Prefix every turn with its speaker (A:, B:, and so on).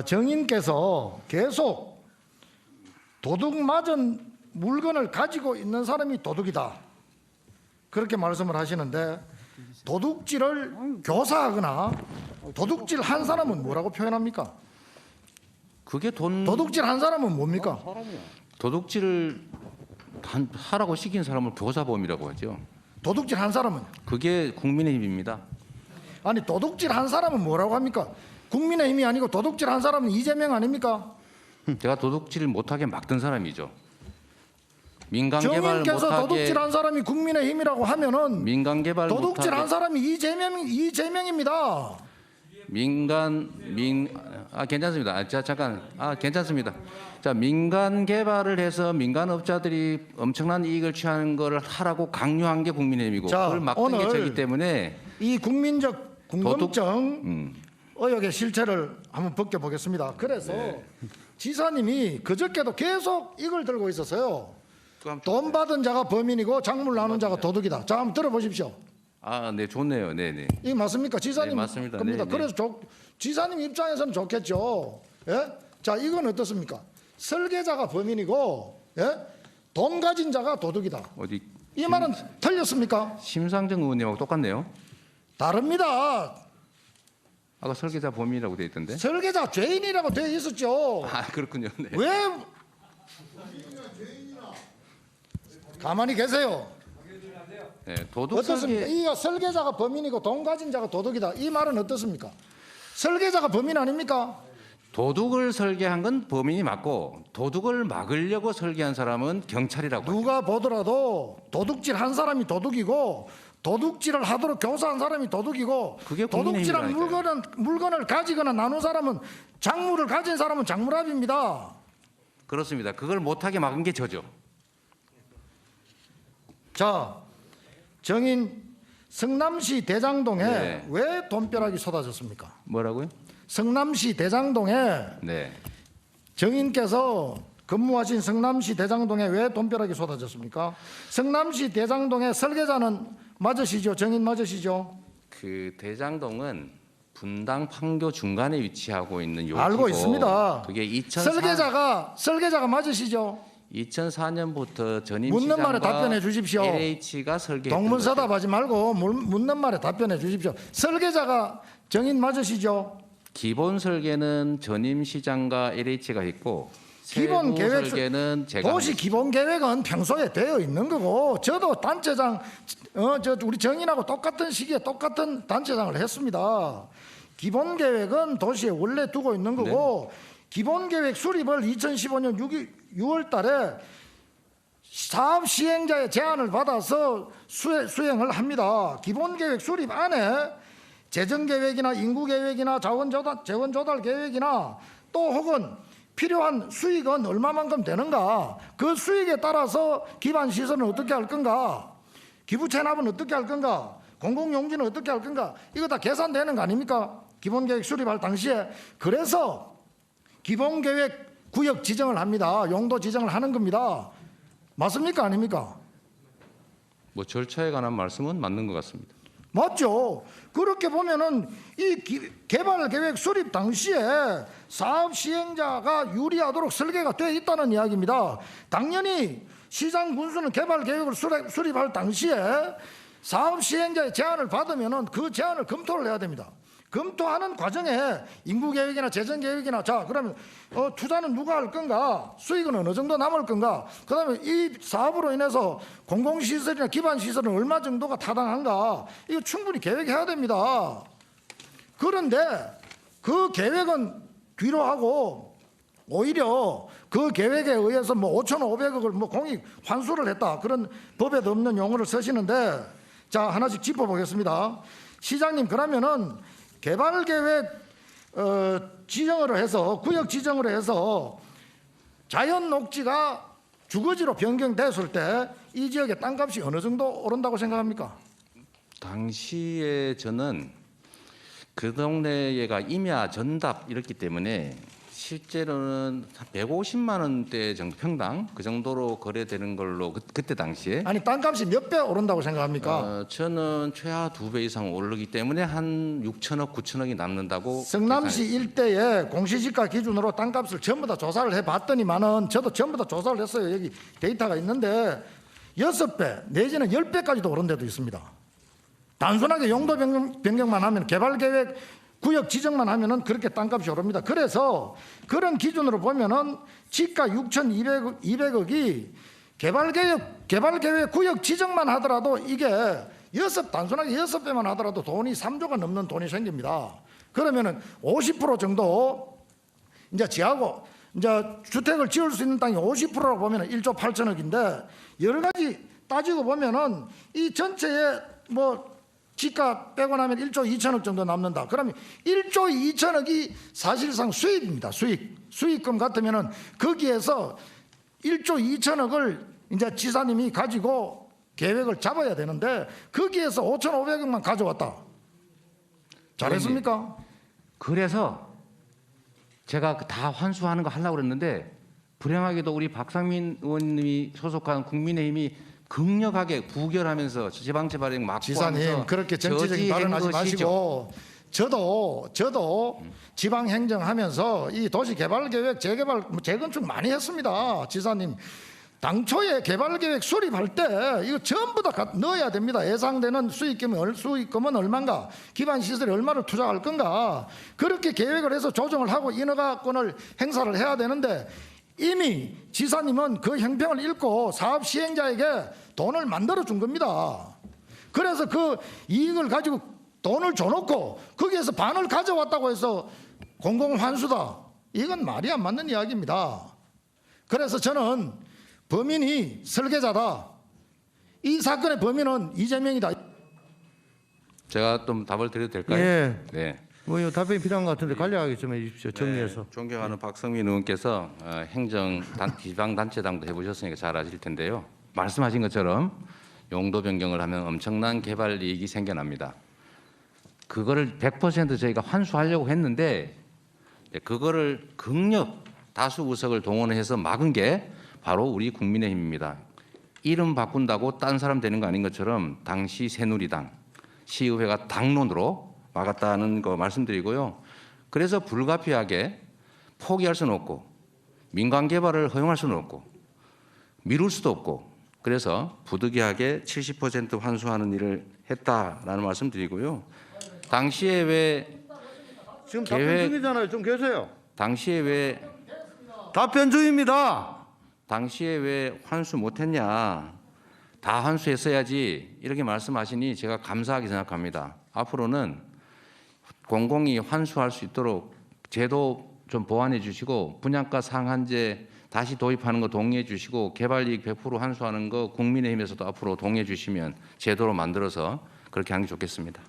A: 정인께서 계속 도둑 맞은 물건을 가지고 있는 사람이 도둑이다, 그렇게 말씀을 하시는데, 도둑질을 교사하거나 도둑질 한 사람은 뭐라고 표현합니까?
B: 그게
A: 도둑질 한 사람은 뭡니까?
B: 도둑질을 하라고 시킨 사람을 교사범이라고 하죠.
A: 도둑질 한 사람은?
B: 그게 국민의힘입니다.
A: 아니, 도둑질 한 사람은 뭐라고 합니까? 국민의힘이 아니고 도둑질 한 사람은 이재명 아닙니까?
B: 제가 도둑질을 못하게 막던 사람이죠. 민간 개발
A: 정인께서
B: 못하게
A: 도둑질 한 사람이 국민의힘이라고 하면은
B: 민간 개발
A: 도둑질
B: 못하게
A: 한 사람이 이재명입니다.
B: 괜찮습니다. 괜찮습니다. 자, 민간 개발을 해서 민간 업자들이 엄청난 이익을 취하는 걸 하라고 강요한 게 국민의힘이고,
A: 자,
B: 그걸 막던 게
A: 오늘
B: 저기 때문에
A: 이 국민적 궁금증 의혹의 실체를 한번 벗겨보겠습니다. 그래서 지사님이 그저께도 계속 이걸 들고 있었어요. 돈 받은 자가 범인이고 작물 나눈 자가 도둑이다. 자, 한번 들어보십시오.
B: 네, 좋네요. 네.
A: 이게 맞습니까? 지사님
B: 네, 맞습니다.
A: 겁니다.
B: 네.
A: 그래서 지사님 입장에서는 좋겠죠. 예? 자, 이건 어떻습니까? 설계자가 범인이고, 예? 돈 가진 자가 도둑이다.
B: 어디
A: 이 말은 틀렸습니까?
B: 심상정 의원님하고 똑같네요.
A: 다릅니다.
B: 아까 설계자 범인이라고 돼 있던데.
A: 설계자 죄인이라고 되어 있었죠.
B: 그렇군요. 네.
A: 왜? 가만히 계세요.
B: 네, 도둑
A: 어떻습니까?
B: 설계
A: 이 설계자가 범인이고 돈 가진 자가 도둑이다. 이 말은 어떻습니까? 설계자가 범인 아닙니까?
B: 도둑을 설계한 건 범인이 맞고, 도둑을 막으려고 설계한 사람은 경찰이라고 하죠.
A: 누가 보더라도 도둑질 한 사람이 도둑이고, 도둑질을 하도록 교사한 사람이 도둑이고,
B: 그게
A: 도둑질한 물건을 가지거나 나눈 사람은, 작물을 가진 사람은 작물압입니다.
B: 그렇습니다. 그걸 못하게 막은 게 저죠.
A: 자, 정인 성남시 대장동에
B: 네.
A: 왜 돈벼락이 쏟아졌습니까?
B: 뭐라고요?
A: 성남시 대장동에
B: 네.
A: 정인께서 근무하신 성남시 대장동에 왜 돈벼락이 쏟아졌습니까? 성남시 대장동의 설계자는 맞으시죠? 정인 맞으시죠?
B: 그 대장동은 분당 판교 중간에 위치하고 있는 요지고,
A: 알고 있습니다.
B: 그게
A: 설계자가 맞으시죠?
B: 2004년부터 전임
A: 묻는 말에
B: 시장과
A: 답변해 주십시오.
B: LH가 설계했던
A: 동문서답하지 말고 묻는 말에 답변해 주십시오. 설계자가 정인 맞으시죠?
B: 기본 설계는 전임 시장과 LH가 했고,
A: 기본
B: 세부
A: 계획
B: 설계는 제가
A: 도시 기본 계획은 평소에 되어 있는 거고, 저도 단체장 우리 정인하고 똑같은 시기에 똑같은 단체장을 했습니다. 기본 계획은 도시에 원래 두고 있는 거고, 기본 계획 수립을 2015년 6월 달에 사업 시행자의 제안을 받아서 수행을 합니다. 기본 계획 수립 안에 재정 계획이나 인구 계획이나 재원 조달 계획이나 또 혹은 필요한 수익은 얼마만큼 되는가, 그 수익에 따라서 기반 시설은 어떻게 할 건가, 기부 체납은 어떻게 할 건가, 공공용지는 어떻게 할 건가, 이거 다 계산되는 거 아닙니까? 기본 계획 수립할 당시에. 그래서 기본 계획 구역 지정을 합니다. 용도 지정을 하는 겁니다. 맞습니까? 아닙니까?
B: 뭐 절차에 관한 말씀은 맞는 것 같습니다.
A: 맞죠. 그렇게 보면은 이 개발 계획 수립 당시에 사업 시행자가 유리하도록 설계가 되어 있다는 이야기입니다. 당연히 시장 군수는 개발 계획을 수립할 당시에 사업 시행자의 제안을 받으면은 그 제안을 검토를 해야 됩니다. 검토하는 과정에 인구 계획이나 재정 계획이나, 자, 그러면 투자는 누가 할 건가, 수익은 어느 정도 남을 건가, 그다음에 이 사업으로 인해서 공공시설이나 기반시설은 얼마 정도가 타당한가, 이거 충분히 계획해야 됩니다. 그런데 그 계획은 뒤로 하고 오히려 그 계획에 의해서 뭐 5,500억을 뭐 공익 환수를 했다, 그런 법에도 없는 용어를 쓰시는데, 자, 하나씩 짚어보겠습니다. 시장님, 그러면은 개발 계획 지정을 해서, 구역 지정을 해서 자연 녹지가 주거지로 변경됐을 때 이 지역의 땅값이 어느 정도 오른다고 생각합니까?
B: 당시에 저는 그 동네가 임야 전답 이렇기 때문에 실제로는 150만 원대 정도 평당 그 정도로 거래되는 걸로 그때 당시에
A: 아니 땅값이 몇 배 오른다고 생각합니까?
B: 저는 최하 2배 이상 오르기 때문에 한 6천억, 9천억이 남는다고.
A: 성남시 일대에 공시지가 기준으로 땅값을 전부 다 조사를 해봤더니만은 저도 전부 다 조사를 했어요. 여기 데이터가 있는데 6배 내지는 10배까지도 오른 데도 있습니다. 단순하게 용도 변경만 하면 개발계획 구역 지정만 하면은 그렇게 땅값이 오릅니다. 그래서 그런 기준으로 보면은 지가 6,200억이 개발계획 구역 지정만 하더라도 이게 단순하게 6배만 하더라도 돈이 3조가 넘는 돈이 생깁니다. 그러면은 50% 정도 이제 지하고 이제 주택을 지을 수 있는 땅이 50%라고 보면은 1조 8천억인데 여러 가지 따지고 보면은 이 전체에 뭐 지가 빼고 나면 1조 2천억 정도 남는다. 그러면 1조 2천억이 사실상 수익입니다. 수익금 같으면은 거기에서 1조 2천억을 이제 지사님이 가지고 계획을 잡아야 되는데 거기에서 5,500억만 가져왔다. 잘했습니까?
B: 그래서 제가 다 환수하는 거 하려고 그랬는데 불행하게도 우리 박상민 의원님이 소속한 국민의힘이 극력하게 부결하면서 지방채발행 막고
A: 지사님
B: 하면서
A: 그렇게 정치적인 발언하지 마시고 저도 지방행정하면서 이 도시개발계획 재건축 많이 했습니다. 지사님 당초에 개발계획 수립할 때 이거 전부 다 넣어야 됩니다. 예상되는 수익금은 얼마인가, 기반시설에 얼마를 투자할 건가, 그렇게 계획을 해서 조정을 하고 인허가권을 행사를 해야 되는데 이미 지사님은 그 형평을 잃고 사업 시행자에게 돈을 만들어 준 겁니다. 그래서 그 이익을 가지고 돈을 줘놓고 거기에서 반을 가져왔다고 해서 공공환수다. 이건 말이 안 맞는 이야기입니다. 그래서 저는 범인이 설계자다. 이 사건의 범인은 이재명이다.
B: 제가 좀 답을 드려도 될까요?
C: 예.
B: 네.
C: 뭐 이거 답변이 필요한 것 같은데 간략하게 좀 해주십시오. 정리해서.
B: 네, 존경하는 박성민 의원께서 지방단체장도 해보셨으니까 잘 아실 텐데요. 말씀하신 것처럼 용도 변경을 하면 엄청난 개발 이익이 생겨납니다. 그거를 100% 저희가 환수하려고 했는데 그거를 극력 다수 의석을 동원해서 막은 게 바로 우리 국민의힘입니다. 이름 바꾼다고 딴 사람 되는 거 아닌 것처럼 당시 새누리당 시의회가 당론으로 막았다는 거 말씀드리고요. 그래서 불가피하게 포기할 수는 없고 민간 개발을 허용할 수는 없고 미룰 수도 없고 그래서 부득이하게 70% 환수하는 일을 했다라는 말씀드리고요. 당시에 왜
C: 지금 답변 중이잖아요. 좀 계세요.
B: 당시에 왜
C: 답변 중입니다.
B: 당시에 왜 환수 못했냐? 다 환수했어야지 이렇게 말씀하시니 제가 감사하게 생각합니다. 앞으로는 공공이 환수할 수 있도록 제도 좀 보완해 주시고 분양가 상한제 다시 도입하는 거 동의해 주시고 개발이익 100% 환수하는 거 국민의힘에서도 앞으로 동의해 주시면 제도로 만들어서 그렇게 하는 게 좋겠습니다.